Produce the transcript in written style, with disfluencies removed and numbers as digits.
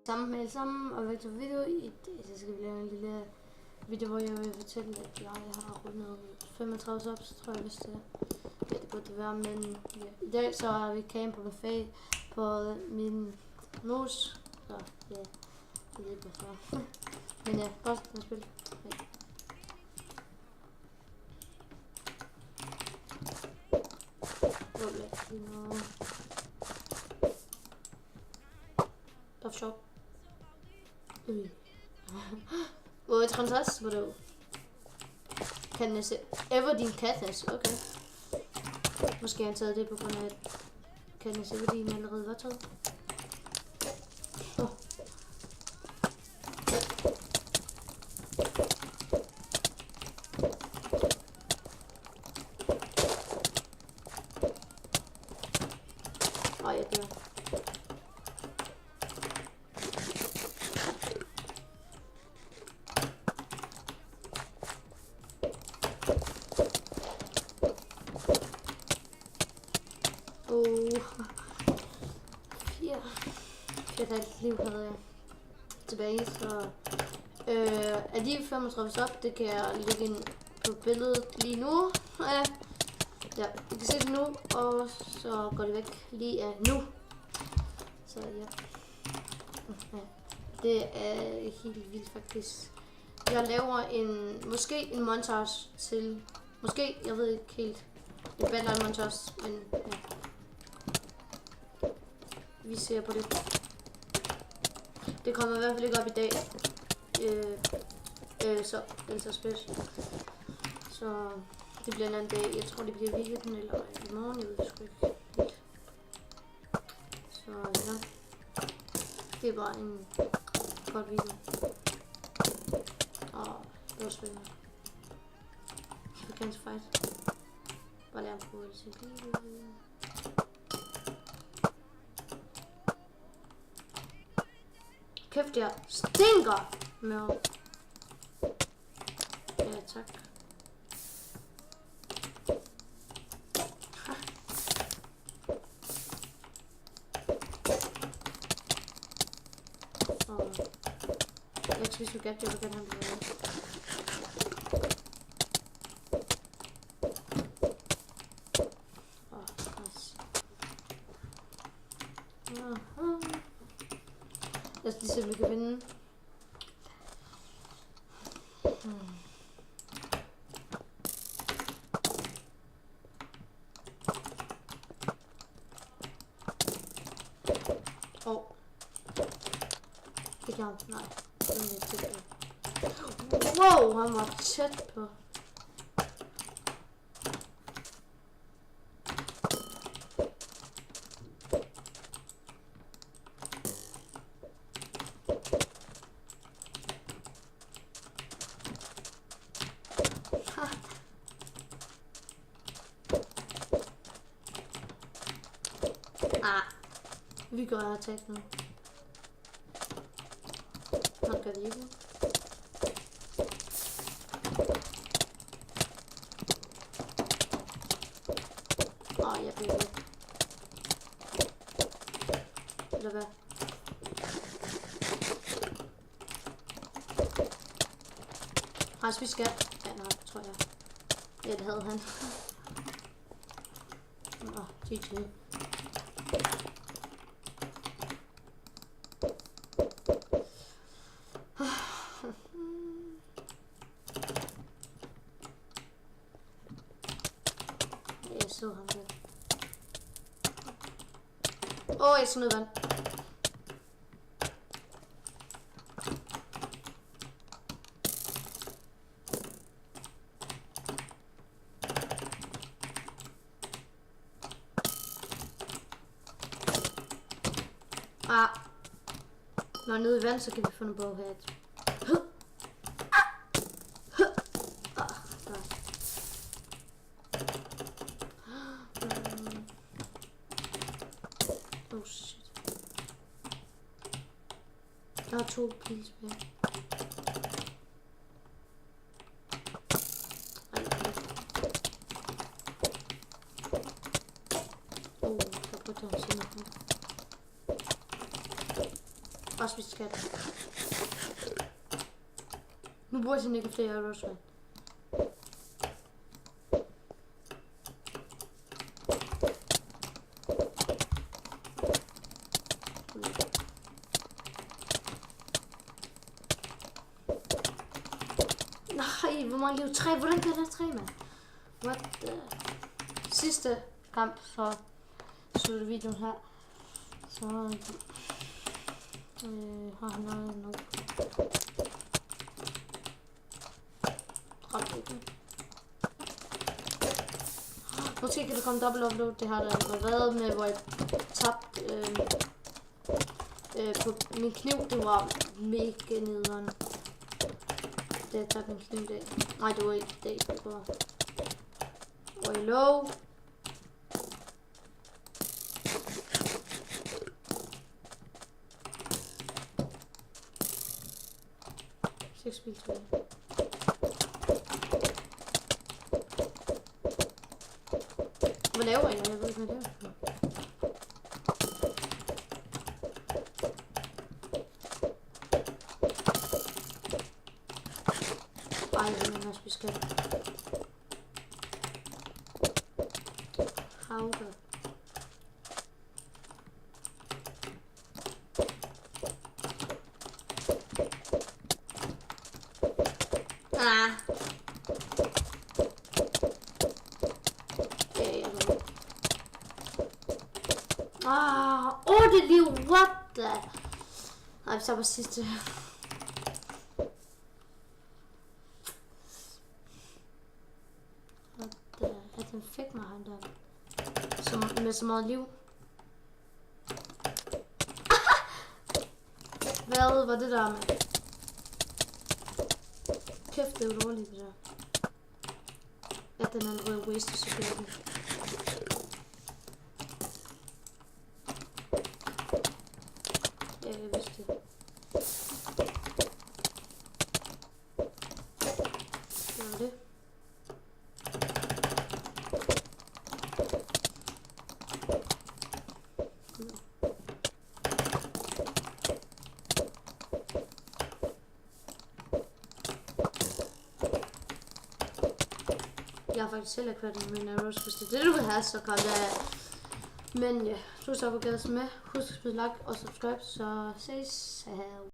Sammen med alle sammen, og velkommen til video. I dag så skal vi lave en lille video, hvor jeg vil fortælle, at jeg har rundet 35 subs, tror jeg, hvis det er. Ja, det burde det være, men ja. I dag så har vi camp på buffet på min mus, så ja, jeg ved ikke hvorfor. Men ja, godt at spille. Ja. Det er sjovt. Hvor er transas, hvor du kan jeg se Everdeen Katniss, okay. Måske har han taget det på grund af, at Katniss Everdeen allerede var taget. Jeg dør. Fire liv havde jeg tilbage, så er de 35 op, det kan jeg lægge ind på billedet lige nu. Ja, I kan se det nu, og så går det væk lige af nu. Så ja. Det er helt vildt faktisk. Jeg laver måske en montage til, måske, jeg ved ikke helt, en bandline montage, men ja. Vi ser på det. Det kommer i hvert fald ikke op i dag. Så den så special. Så det bliver en anden dag. Jeg tror det bliver i weekenden eller i morgen. Jeg ved det sgu ikke. Så ja. Det er bare en kort video. Og det var spændende. Afrikansk fight. Bare lade ham på det. Kæft, jeg stinker med. Ja, tak. Jeg skal så godt, jeg vil gerne have det. Lad os lige se, om vi kan vinde. Det kan han. Nej. Wow, han var tæt på. Vi går attack nu. Nå, gør vi ikke. Jeg bliver væk. Eller hvad? Har han spist skat? Ja, nej, tror jeg. Ja, det havde han. GG. Jeg så ham der. Jeg snød vand. Når nede i vand, så kan vi få en bog her. Oh shit. Jeg har 2 pils med. Der burde jeg se noget. Bare spist skat. Nu bruger jeg ikke flere arrows, mand. Nej, hvor mange liv? 3. Hvordan kan der 3, mand? What the... Sidste kamp, så slutter videoen her. Så har han noget nu. Måske kan det komme dobbelt upload. Det har der allerede været med, hvor jeg tabte på min kniv. Det var mega nederen. Det jeg tabte min kniv der. Nej, det var ikke det. Det var... Og i low. Seks spil tilbage. Hvad laver jeg? Jeg ved ikke, hvad det er. Ej, jeg vil også beskatte. Havre. Ah. Ah, 8 liv, what the? Nej, så var sidste. What the? At den fik mig han der. Med så meget liv. Hvad var det der med? Kæft, det er jo dårligt det der. At den allerede wasted så bliver. Ja, jeg vidste det. Det var det. Jeg har faktisk selv akvært med mine arrows. Hvis det er det, du vil have, så kan det. Men ja, tusind tak for at glæde sig med. Husk at spille like og subscribe, så ses.